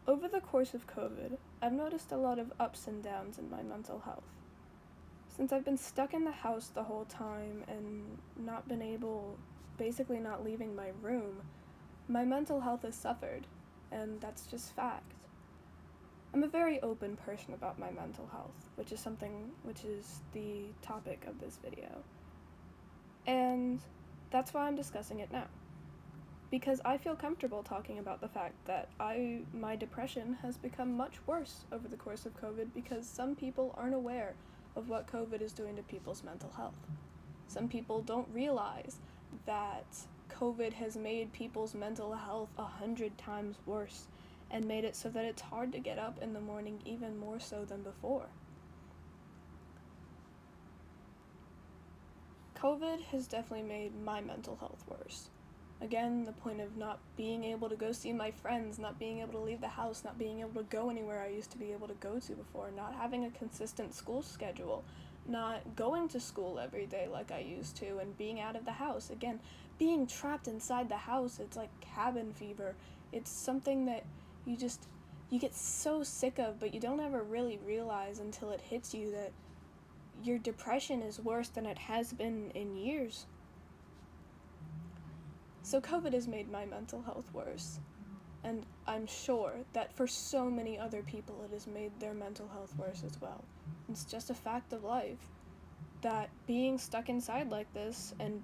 Over the course of COVID, I've noticed a lot of ups and downs in my mental health. Since I've been stuck in the house the whole time and basically not leaving my room, my mental health has suffered, and that's just fact. I'm a very open person about my mental health, which is the topic of this video. And that's why I'm discussing it now. Because I feel comfortable talking about the fact that my depression has become much worse over the course of COVID because some people aren't aware of what COVID is doing to people's mental health. Some people don't realize that COVID has made people's mental health 100 times worse and made it so that it's hard to get up in the morning even more so than before. COVID has definitely made my mental health worse. Again, the point of not being able to go see my friends, not being able to leave the house, not being able to go anywhere I used to be able to go to before, not having a consistent school schedule, not going to school every day like I used to, and being out of the house. Again, being trapped inside the house, it's like cabin fever. It's something that you get so sick of, but you don't ever really realize until it hits you that your depression is worse than it has been in years. So COVID has made my mental health worse, and I'm sure that for so many other people it has made their mental health worse as well. It's just a fact of life that being stuck inside like this and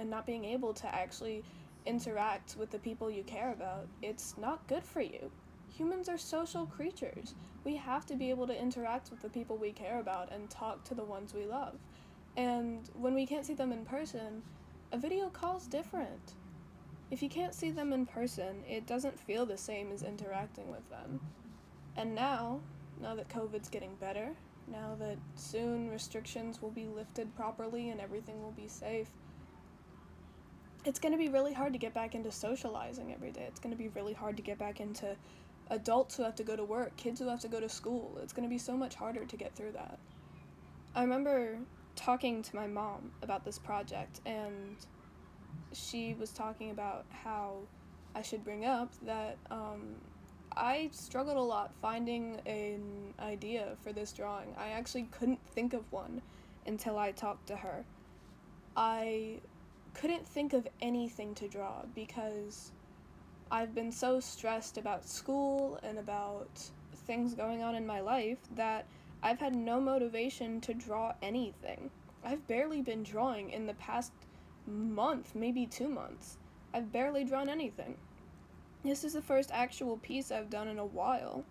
not being able to actually interact with the people you care about, it's not good for you. Humans are social creatures. We have to be able to interact with the people we care about and talk to the ones we love. And when we can't see them in person, a video call's different. If you can't see them in person, it doesn't feel the same as interacting with them. And now that COVID's getting better, now that soon restrictions will be lifted properly and everything will be safe, it's going to be really hard to get back into socializing every day. It's going to be really hard to get back into adults who have to go to work, kids who have to go to school. It's going to be so much harder to get through that. I remember talking to my mom about this project, and she was talking about how I should bring up that I struggled a lot finding an idea for this drawing. I actually couldn't think of one until I talked to her. I couldn't think of anything to draw because I've been so stressed about school and about things going on in my life that I've had no motivation to draw anything. I've barely been drawing in the past month, maybe 2 months. I've barely drawn anything. This is the first actual piece I've done in a while,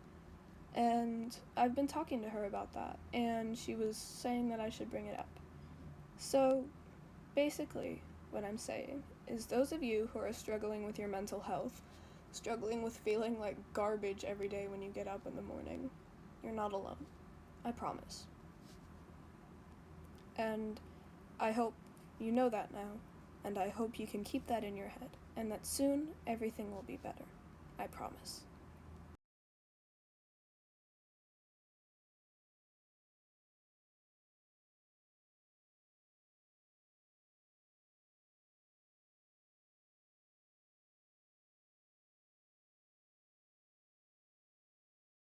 and I've been talking to her about that, and she was saying that I should bring it up. So, basically, what I'm saying is those of you who are struggling with your mental health, struggling with feeling like garbage every day when you get up in the morning, you're not alone. I promise. And I hope you know that now, and I hope you can keep that in your head, and that soon everything will be better. I promise.